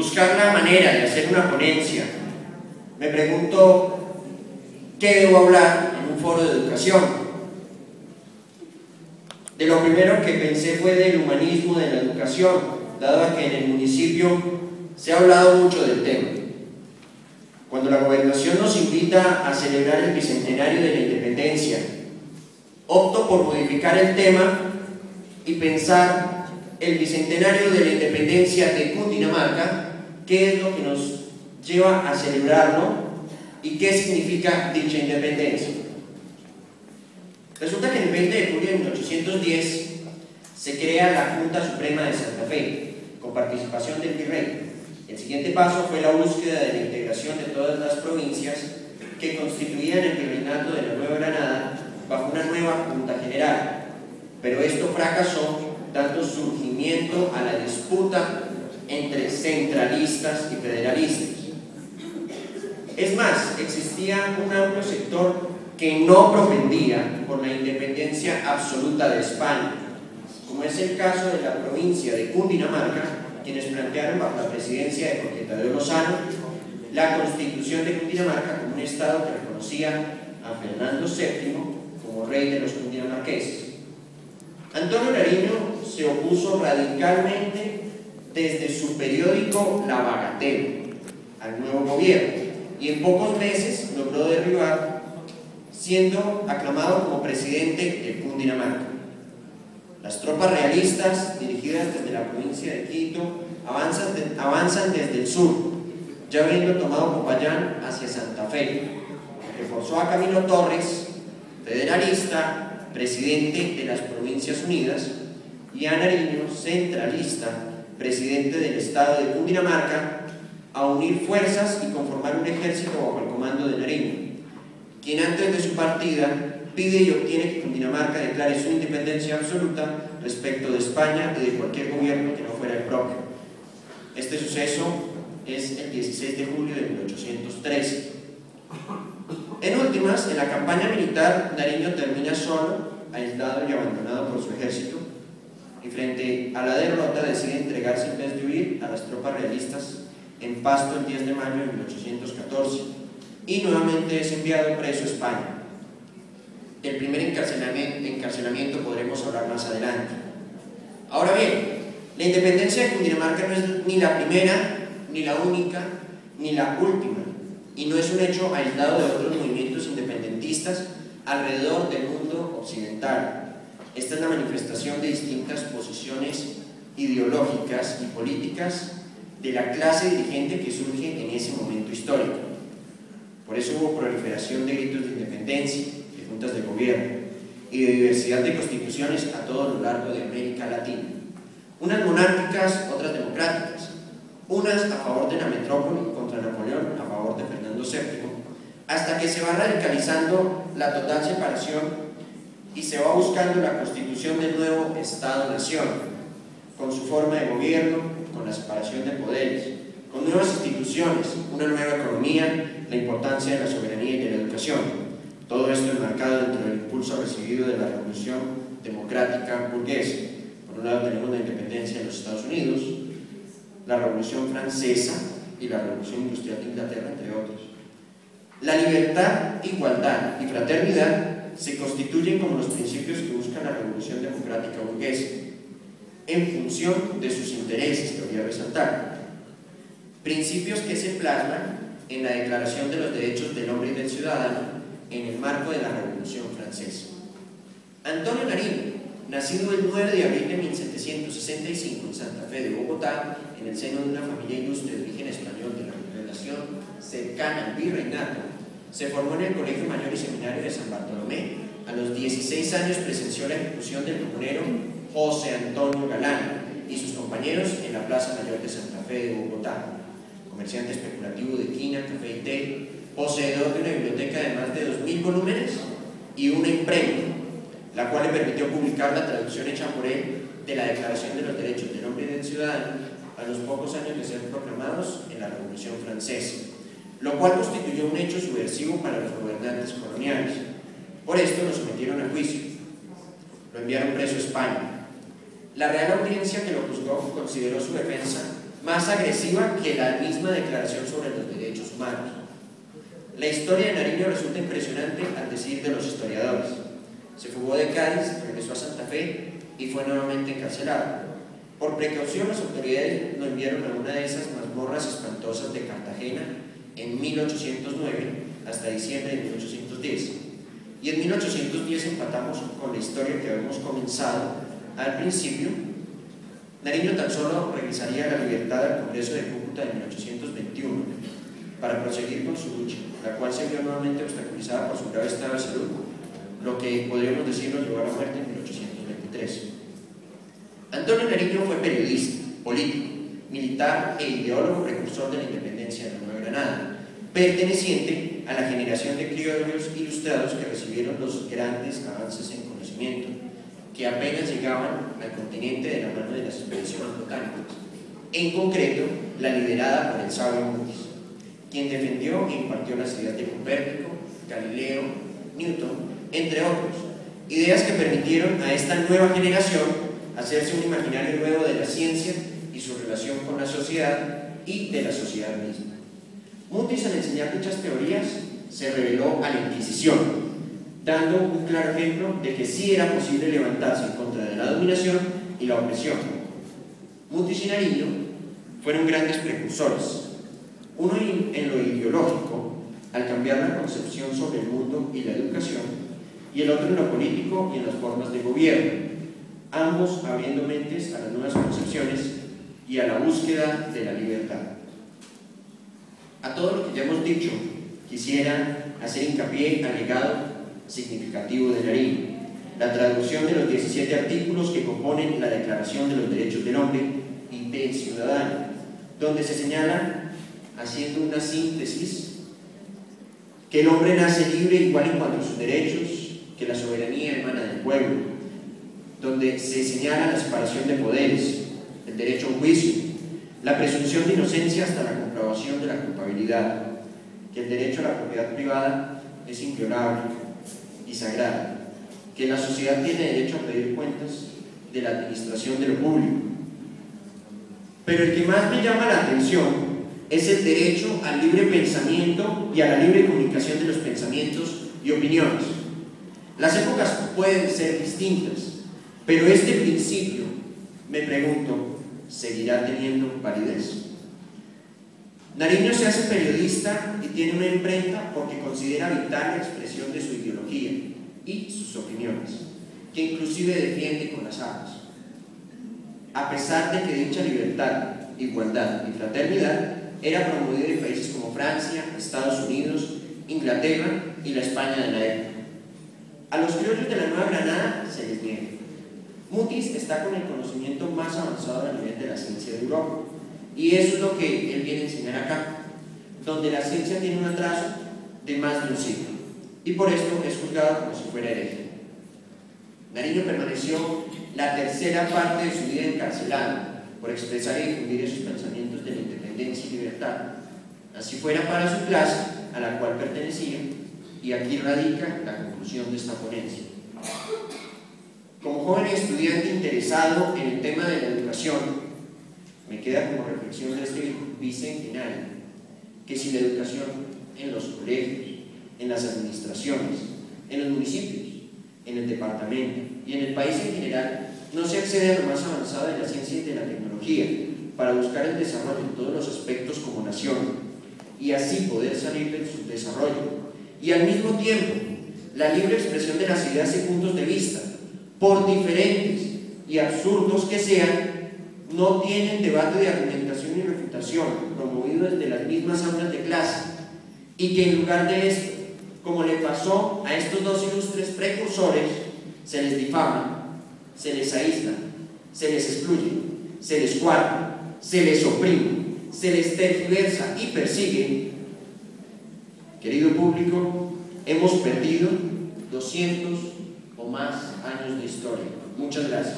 buscar la manera de hacer una ponencia, me pregunto qué debo hablar en un foro de educación. De lo primero que pensé fue del humanismo de la educación, dado que en el municipio se ha hablado mucho del tema. Cuando la gobernación nos invita a celebrar el bicentenario de la independencia, opto por modificar el tema y pensar el bicentenario de la independencia de Cundinamarca, qué es lo que nos lleva a celebrarlo y qué significa dicha independencia. Resulta que el 20 de julio de 1810 se crea la Junta Suprema de Santa Fe, con participación del virrey. El siguiente paso fue la búsqueda de la integración de todas las provincias que constituían el virreinato de la Nueva Granada bajo una nueva Junta General, pero esto fracasó dando surgimiento a la disputa entre centralistas y federalistas. Es más, existía un amplio sector que no propendía por la independencia absoluta de España, como es el caso de la provincia de Cundinamarca, quienes plantearon bajo la presidencia de Jorge Tadeo Lozano la constitución de Cundinamarca como un estado que reconocía a Fernando VII como rey de los cundinamarqueses. Antonio Nariño se opuso radicalmente desde su periódico La Bagatela al nuevo gobierno y en pocos meses logró derribar, siendo aclamado como presidente de Cundinamarca. Las tropas realistas, dirigidas desde la provincia de Quito, avanzan desde el sur, ya habiendo tomado Popayán hacia Santa Fe, reforzó a Camilo Torres, federalista, presidente de las Provincias Unidas, y a Nariño, centralista, presidente del estado de Cundinamarca, a unir fuerzas y conformar un ejército bajo el comando de Nariño, quien antes de su partida pide y obtiene que Cundinamarca declare su independencia absoluta respecto de España y de cualquier gobierno que no fuera el propio. Este suceso es el 16 de julio de 1813. En últimas, en la campaña militar, Nariño termina solo, aislado y abandonado por su ejército, y frente a la derrota decide entregarse en vez de huir a las tropas realistas en Pasto el 10 de mayo de 1814, y nuevamente es enviado preso a España. Del primer encarcelamiento podremos hablar más adelante. Ahora bien, la independencia de Cundinamarca no es ni la primera, ni la única, ni la última, y no es un hecho aislado de otros movimientos independentistas alrededor del mundo occidental. Esta es la manifestación de distintas posiciones ideológicas y políticas de la clase dirigente que surge en ese momento histórico. Por eso hubo proliferación de gritos de independencia, de juntas de gobierno y de diversidad de constituciones a todo lo largo de América Latina. Unas monárquicas, otras democráticas, unas a favor de la metrópoli contra Napoleón, a favor de Fernando VII, hasta que se va radicalizando la total separación y se va buscando la constitución del nuevo Estado-Nación, con su forma de gobierno, con la separación de poderes, con nuevas instituciones, una nueva economía, la importancia de la soberanía y de la educación. Todo esto enmarcado dentro del impulso recibido de la Revolución Democrática Burguesa. Por un lado tenemos la independencia de los Estados Unidos, la Revolución Francesa y la Revolución Industrial de Inglaterra, entre otros. La libertad, igualdad y fraternidad se constituyen como los principios que busca la Revolución Democrática Burguesa, en función de sus intereses, que voy a resaltar. Principios que se plasman en la Declaración de los Derechos del Hombre y del Ciudadano en el marco de la Revolución Francesa. Antonio Nariño, nacido el 9 de abril de 1765 en Santa Fe de Bogotá, en el seno de una familia ilustre de origen español de la relación cercana al virreinato, se formó en el Colegio Mayor y Seminario de San Bartolomé. A los 16 años presenció la ejecución del comunero José Antonio Galán y sus compañeros en la Plaza Mayor de Santa Fe de Bogotá. Comerciante especulativo de quina, café y té, poseedor de una biblioteca de más de 2000 volúmenes y una imprenta, la cual le permitió publicar la traducción hecha por él de la Declaración de los Derechos del Hombre y del Ciudadano a los pocos años de ser proclamados en la Revolución Francesa, lo cual constituyó un hecho subversivo para los gobernantes coloniales. Por esto lo sometieron a juicio, lo enviaron preso a España. La Real Audiencia que lo juzgó consideró su defensa más agresiva que la misma Declaración sobre los Derechos Humanos. La historia de Nariño resulta impresionante al decir de los historiadores. Se fugó de Cádiz, regresó a Santa Fe y fue nuevamente encarcelado. Por precaución, las autoridades lo enviaron a una de esas mazmorras espantosas de Cartagena en 1809 hasta diciembre de 1810. Y en 1810 empatamos con la historia que habíamos comenzado al principio. Nariño tan solo regresaría a la libertad al Congreso de Cúcuta en 1821 para proseguir con su lucha, la cual se vio nuevamente obstaculizada por su grave estado de salud, lo que podríamos decir lo llevó a la muerte en 1823. Antonio Nariño fue periodista, político, militar e ideólogo precursor de la independencia de la Nueva Granada, perteneciente a la generación de criollos ilustrados que recibieron los grandes avances en conocimiento, que apenas llegaban al continente de la mano de las expediciones botánicas, en concreto la liderada por el sabio Mutis, quien defendió e impartió las ideas de Copérnico, Galileo, Newton, entre otros, ideas que permitieron a esta nueva generación hacerse un imaginario nuevo de la ciencia y su relación con la sociedad y de la sociedad misma. Mutis, al enseñar dichas teorías, se rebeló a la Inquisición, dando un claro ejemplo de que sí era posible levantarse en contra de la dominación y la opresión. Mutis y Nariño fueron grandes precursores, uno en lo ideológico, al cambiar la concepción sobre el mundo y la educación, y el otro en lo político y en las formas de gobierno, ambos abriendo mentes a las nuevas concepciones y a la búsqueda de la libertad. A todo lo que ya hemos dicho, quisiera hacer hincapié al legado significativo de Nariño, la traducción de los 17 artículos que componen la Declaración de los Derechos del Hombre y del Ciudadano, donde se señala, haciendo una síntesis, que el hombre nace libre igual en cuanto a sus derechos, que la soberanía emana del pueblo, donde se señala la separación de poderes, el derecho a un juicio, la presunción de inocencia hasta la comprobación de la culpabilidad, que el derecho a la propiedad privada es inviolable y sagrado, que la sociedad tiene derecho a pedir cuentas de la administración de lo público. Pero el que más me llama la atención es el derecho al libre pensamiento y a la libre comunicación de los pensamientos y opiniones. Las épocas pueden ser distintas, pero este principio, me pregunto, ¿seguirá teniendo validez? Nariño se hace periodista y tiene una imprenta porque considera vital la expresión de su ideología y sus opiniones, que inclusive defiende con las armas. A pesar de que dicha libertad, igualdad y fraternidad era promovida en países como Francia, Estados Unidos, Inglaterra y la España de la época. A los criollos de la Nueva Granada se les niega. Mutis está con el conocimiento más avanzado a nivel de la ciencia de Europa, y eso es lo que él viene a enseñar acá, donde la ciencia tiene un atraso de más de un siglo, y por esto es juzgado como si fuera hereje. Nariño permaneció la tercera parte de su vida encarcelado por expresar y difundir esos pensamientos de la independencia y libertad, así fuera para su clase a la cual pertenecía, y aquí radica la conclusión de esta ponencia. Como joven estudiante interesado en el tema de la educación, me queda como reflexión de este bicentenario que si la educación en los colegios, en las administraciones, en los municipios, en el departamento y en el país en general no se accede a lo más avanzado de la ciencia y de la tecnología para buscar el desarrollo en todos los aspectos como nación y así poder salir de su desarrollo, y al mismo tiempo la libre expresión de las ideas y puntos de vista, por diferentes y absurdos que sean, no tienen debate de argumentación y refutación promovido desde las mismas aulas de clase, y que en lugar de esto, como le pasó a estos dos ilustres precursores, se les difama, se les aísla, se les excluye, se les coarta, se les oprime, se les tergiversa y persigue. Querido público, hemos perdido 200 o más años de historia. Muchas gracias.